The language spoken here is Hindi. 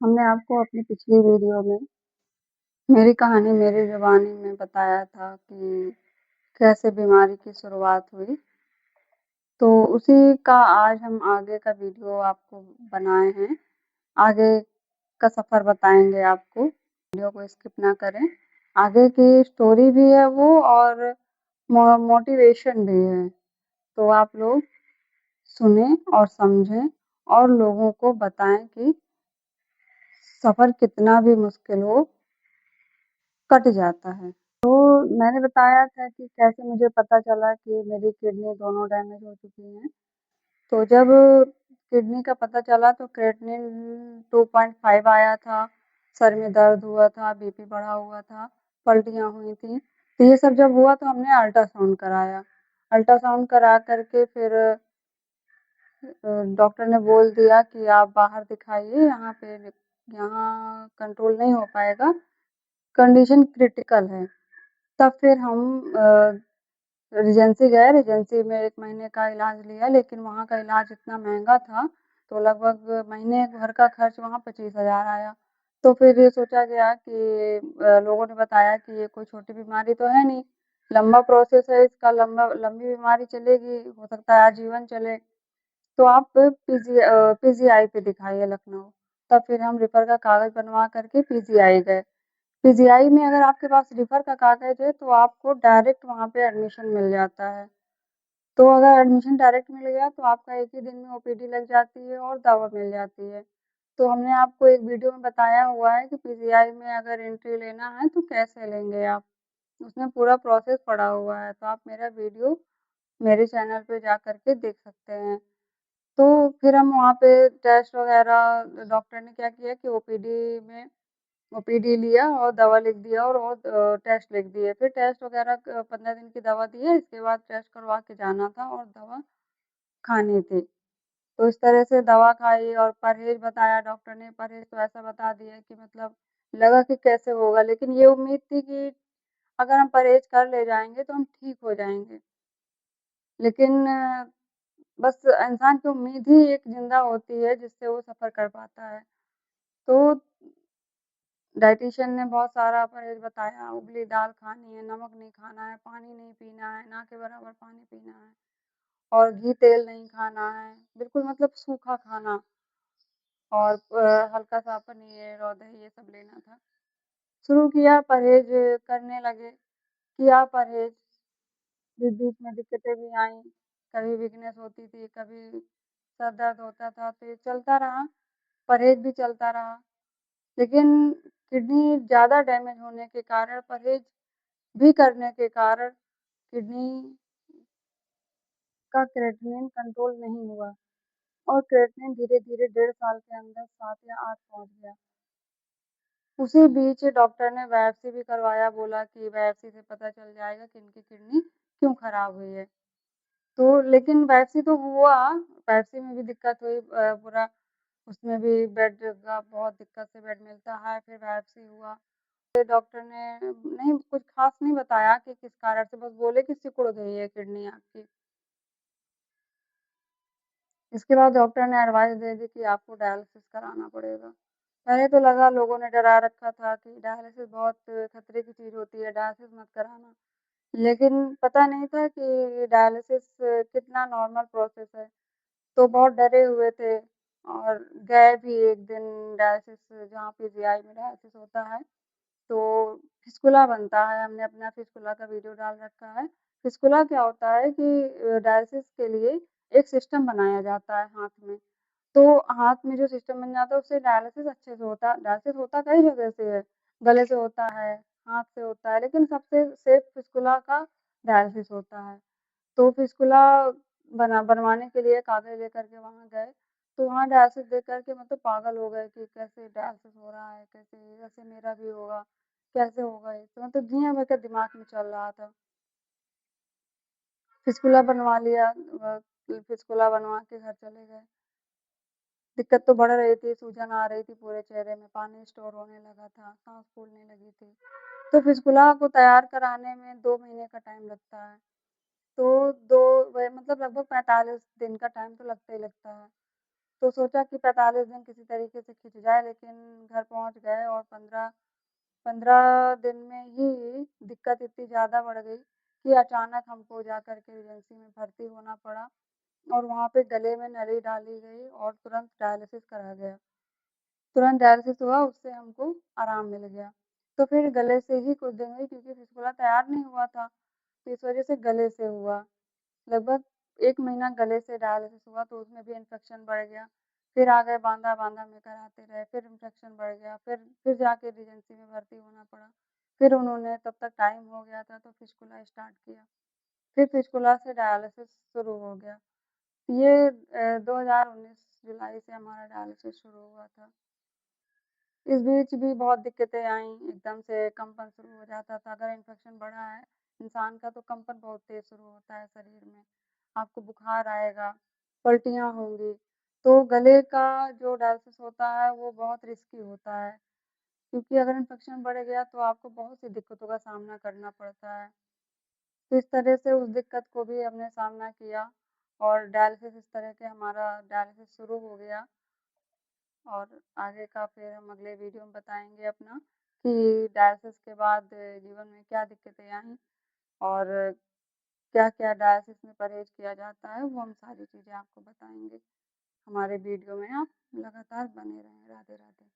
हमने आपको अपनी पिछली वीडियो में मेरी कहानी मेरी ज़ुबानी में बताया था कि कैसे बीमारी की शुरुआत हुई। तो उसी का आज हम आगे का वीडियो आपको बनाए हैं। आगे का सफ़र बताएँगे आपको, वीडियो को स्किप ना करें। आगे की स्टोरी भी है वो और मोटिवेशन भी है। तो आप लोग सुनें और समझें और लोगों को बताएँ कि सफ़र कितना भी मुश्किल हो, कट जाता है। तो मैंने बताया था कि कैसे मुझे पता चला कि मेरी किडनी दोनों डैमेज हो चुकी हैं। तो जब किडनी का पता चला तो क्रेटिनिन 2.5 आया था, सर में दर्द हुआ था, बीपी बढ़ा हुआ था, पलटियाँ हुई थीं। तो ये सब जब हुआ तो हमने अल्ट्रासाउंड कराया। अल्ट्रासाउंड करा कर के फिर डॉक्टर ने बोल दिया कि आप बाहर दिखाइए, यहाँ कंट्रोल नहीं हो पाएगा, कंडीशन क्रिटिकल है। तब फिर हम रिजेंसी गए, रिजेंसी में 1 महीने का इलाज लिया, लेकिन वहाँ का इलाज इतना महँगा था, तो लगभग महीने भर का खर्च वहाँ 25,000 आया। तो फिर ये सोचा गया कि लोगों ने बताया कि ये कोई छोटी बीमारी तो है नहीं, लंबा प्रोसेस है इसका, लंबी बीमारी चलेगी, हो सकता है आजीवन चले, तो आप पीजीआई पे दिखाइए लखनऊ। तब फिर हम रिफर का कागज़ बनवा कर के पीजीआई गए। पीजीआई में अगर आपके पास रिफर का कागज़ है तो आपको डायरेक्ट वहाँ पे एडमिशन मिल जाता है। तो अगर एडमिशन डायरेक्ट मिल गया तो आपका एक ही दिन में ओपीडी लग जाती है और दवा मिल जाती है। तो हमने आपको एक वीडियो में बताया हुआ है कि पीजीआई में अगर एंट्री लेना है तो कैसे लेंगे आप, उसमें पूरा प्रोसेस पड़ा हुआ है। तो आप मेरा वीडियो मेरे चैनल पे जा कर के देख सकते हैं। तो फिर हम वहाँ पे टेस्ट वग़ैरह डॉक्टर ने क्या किया कि ओपीडी लिया और दवा लिख दिया और टेस्ट लिख दिए। फिर टेस्ट वग़ैरह 15 दिन की दवा दी है, इसके बाद टेस्ट करवा के जाना था और दवा खानी थी। तो इस तरह से दवा खाई और परहेज़ बताया डॉक्टर ने, परहेज़ तो ऐसा बता दिया कि मतलब लगा कि कैसे होगा, लेकिन ये उम्मीद थी कि अगर हम परहेज़ कर ले जाएँगे तो हम ठीक हो जाएँगे। लेकिन बस इंसान की उम्मीद ही एक ज़िंदा होती है जिससे वो सफ़र कर पाता है। तो डायटीशियन ने बहुत सारा परहेज़ बताया, उबली दाल खानी है, नमक नहीं खाना है, पानी नहीं पीना है, ना के बराबर पानी पीना है और घी तेल नहीं खाना है, बिल्कुल मतलब सूखा खाना और हल्का-सा पनीर और दही ये सब लेना था। शुरू किया परहेज़ करने लगे, किया परहेज़, बीच-बीच में दिक्कतें भी आईं, कभी वीकनेस होती थी, कभी सर दर्द होता था, तो ये चलता रहा, परहेज़ भी चलता रहा। लेकिन किडनी ज़्यादा डैमेज होने के कारण, परहेज़ भी करने के कारण किडनी का क्रेटिनिन कंट्रोल नहीं हुआ और क्रेटिनिन धीरे-धीरे 1.5 साल के अंदर 7 या 8 पहुँच गया। उसी बीच डॉक्टर ने बायोप्सी भी करवाया, बोला कि बायोप्सी से पता चल जाएगा कि इनकी किडनी क्यों खराब हुई है। तो लेकिन बायोप्सी तो हुआ, बायोप्सी में भी दिक्कत हुई, पूरा उसमें भी बेड का बहुत दिक्कत से बेड मिलता है, फिर बायोप्सी हुआ। फिर डॉक्टर ने नहीं कुछ ख़ास नहीं बताया कि किस कारण से, बस बोले कि सिकुड़ गई है किडनी आपकी। इसके बाद डॉक्टर ने एडवाइस दे दी कि आपको डायलिसिस कराना पड़ेगा। पहले तो लगा, लोगों ने डरा रखा था कि डायलिसिस बहुत खतरे की चीज़ होती है, डायलिसिस मत कराना। लेकिन पता नहीं था कि डायलिसिस कितना नॉर्मल प्रोसेस है, तो बहुत डरे हुए थे और गए भी एक दिन डायलिसिस जहाँ पीजीआई में डायलिसिस होता है। तो फिस्कुला बनता है, हमने अपना फिस्कुला का वीडियो डाल रखा है। फिस्कुला क्या होता है कि डायलिसिस के लिए एक सिस्टम बनाया जाता है हाथ में। तो हाथ में जो सिस्टम बन जाता है उससे डायलिसिस अच्छे से होता है। डायलिसिस होता कई जगह से है, गले से होता है, हाथ से होता है, लेकिन सबसे सेफ फिस्कुला का डायलिसिस होता है। तो फिस्कुला बनवाने के लिए कागज़ लेकर के वहाँ गए, तो वहाँ डायलिसिस देख कर के मतलब पागल हो गए कि कैसे डायलिसिस हो रहा है, कैसे ऐसे मेरा भी होगा, कैसे होगा ये? तो मतलब दुनिया भर का दिमाग में चल रहा था। फिस्कुला बनवा लिया, फिस्कुला बनवा के घर चले गए। दिक्कत तो बढ़ रही थी, सूजन आ रही थी पूरे चेहरे में, पानी स्टोर होने लगा था, साँस फूलने लगी थी। तो फिस्कुला को तैयार कराने में 2 महीने का टाइम लगता है। तो 2 व मतलब लगभग 45 दिन का टाइम तो लगता ही लगता है। तो सोचा कि 45 दिन किसी तरीके से खिंच जाए, लेकिन घर पहुँच गए और 15 दिन में ही दिक्कत इतनी ज़्यादा बढ़ गई कि अचानक हमको जाकर के एजेंसी में भर्ती होना पड़ा और वहाँ पे गले में नली डाली गई और तुरंत डायलिसिस करा गया। तुरंत डायलिसिस हुआ, उससे हमको आराम मिल गया। तो फिर गले से ही कुछ दिन हुई क्योंकि फिस्टुला तैयार नहीं हुआ था, तो इस वज़ह से गले से हुआ। लगभग 1 महीना गले से डायलिसिस हुआ तो उसमें भी इन्फेक्शन बढ़ गया। फिर आ गए बांदा-बांदा में कराते रहे, फिर इन्फेक्शन बढ़ गया, फिर जाके रीजेंसी में भर्ती होना पड़ा। फिर उन्होंने तब तक टाइम हो गया था तो फिस्टुला स्टार्ट किया। फिर फिस्टुला से डायलिसिस शुरू हो गया। ये 2019 जुलाई से हमारा डायलिसिस शुरू हुआ था। इस बीच भी बहुत दिक्कतें आईं, एकदम से कंपन शुरू हो जाता था। अगर इन्फेक्शन बढ़ा है, इंसान का तो कंपन बहुत तेज़ शुरू होता है शरीर में। आपको बुखार आएगा, पलटियाँ होंगी। तो गले का जो डायलिसिस होता है, वो बहुत रिस्की होता है, क्योंकि अगर इन्फेक्शन बढ़ गया तो आपको बहुत सी दिक्कतों का सामना करना पड़ता है। तो इस तरह से उस दिक्कत को भी हमने सामना किया और डायलिसिस इस तरह के हमारा डायलिसिस शुरू हो गया। और आगे का फिर हम अगले वीडियो में बताएँगे अपना कि डायलिसिस के बाद जीवन में क्या दिक्कतें आईं और क्या-क्या डायलिसिस में परहेज़ किया जाता है, वो हम सारी चीज़ें आपको बताएँगे। हमारे वीडियो में आप लगातार बने रहें। राधे-राधे।